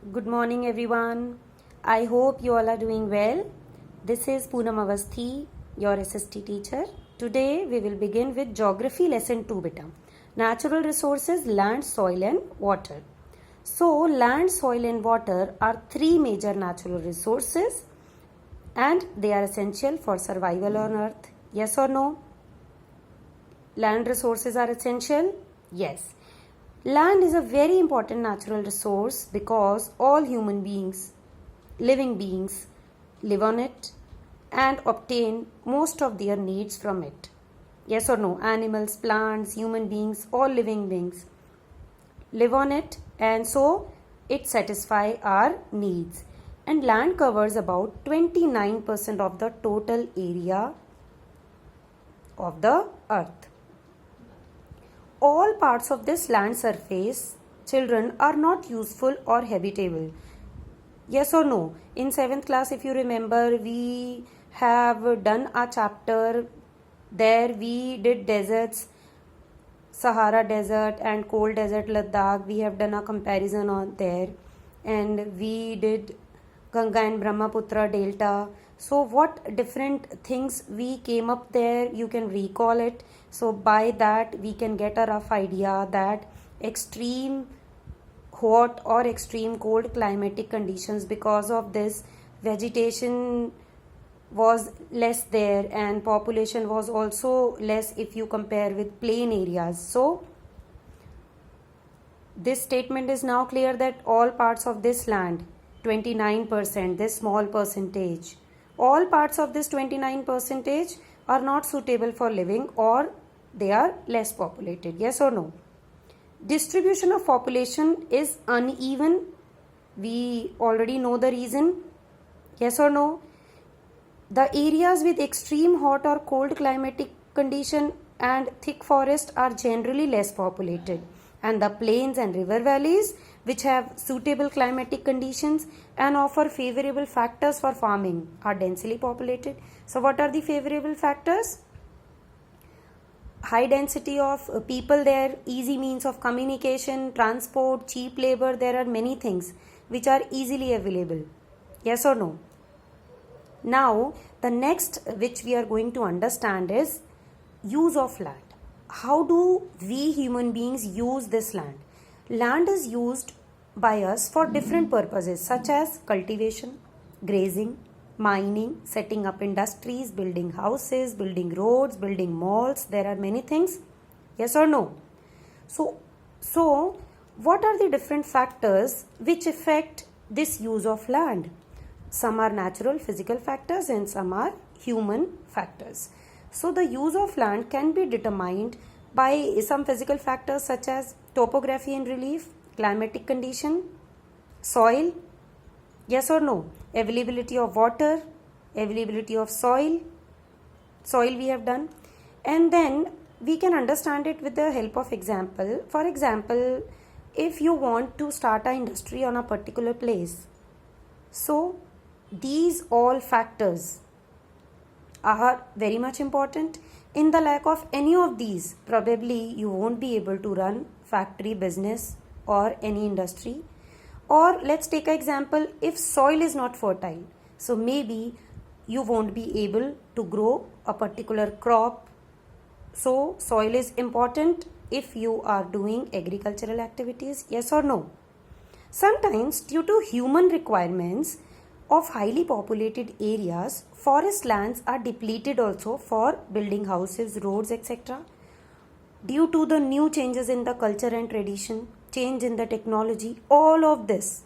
Good morning, everyone. I hope you all are doing well. This is Poonam Avasthi, your SST teacher. Today we will begin with Geography Lesson 2 beta. Natural resources, land, soil and water. So, land, soil and water are three major natural resources and they are essential for survival on earth. Yes or no? Land resources are essential? Yes. Land is a very important natural resource because all human beings, living beings, live on it and obtain most of their needs from it. Yes or no? Animals, plants, human beings, all living beings live on it and so it satisfies our needs. And land covers about 29% of the total area of the earth. All parts of this land surface, children, are not useful or habitable. Yes or no? In 7th class, if you remember, we have done a chapter. There we did deserts, Sahara Desert and cold desert Ladakh. We have done a comparison on there. And we did Ganga and Brahmaputra Delta. So what different things we came up there, you can recall it. So by that we can get a rough idea that extreme hot or extreme cold climatic conditions, because of this vegetation was less there and population was also less if you compare with plain areas. So this statement is now clear that all parts of this land, 29%, this small percentage, all parts of this 29% are not suitable for living or they are less populated. Yes or no? Distribution of population is uneven. We already know the reason. Yes or no? The areas with extreme hot or cold climatic condition and thick forest are generally less populated, and the plains and river valleys which have suitable climatic conditions and offer favorable factors for farming are densely populated. So what are the favorable factors? High density of people there, easy means of communication, transport, cheap labor. There are many things which are easily available. Yes or no? Now the next which we are going to understand is use of land. How do we human beings use this land? Land is used by us for different purposes such as cultivation, grazing, mining, setting up industries, building houses, building roads, building malls. There are many things. Yes or no? So what are the different factors which affect this use of land? Some are natural physical factors and some are human factors. So the use of land can be determined by some physical factors such as topography and relief, climatic condition, soil, yes or no, availability of water, availability of soil we have done, and then we can understand it with the help of example. For example, if you want to start an industry on a particular place, so these all factors are very much important. In the lack of any of these, probably you won't be able to run factory business or any industry. Or let's take an example, if soil is not fertile, so maybe you won't be able to grow a particular crop. So soil is important if you are doing agricultural activities. Yes or no? Sometimes due to human requirements of highly populated areas, forest lands are depleted also for building houses, roads, etc. Due to the new changes in the culture and tradition, change in the technology, all of this,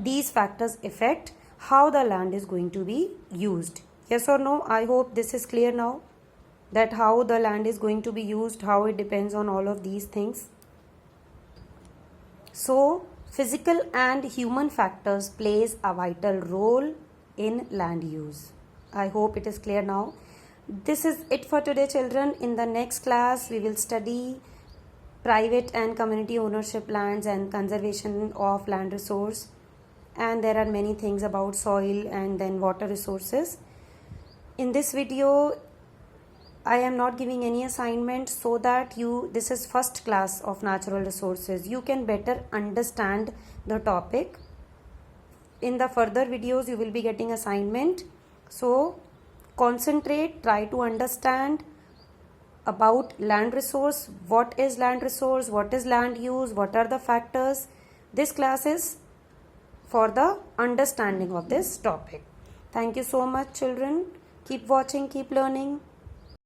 these factors affect how the land is going to be used. Yes or no? I hope this is clear now, that how the land is going to be used, how it depends on all of these things. So physical and human factors plays a vital role in land use. I hope it is clear now. This is it for today, children. In the next class, we will study private and community ownership lands and conservation of land resource. And there are many things about soil and then water resources. In this video, I am not giving any assignment so that this is first class of natural resources. You can better understand the topic. In the further videos, you will be getting assignment. So concentrate, try to understand about land resource. What is land resource? What is land use? What are the factors? This class is for the understanding of this topic. Thank you so much, children. Keep watching, keep learning.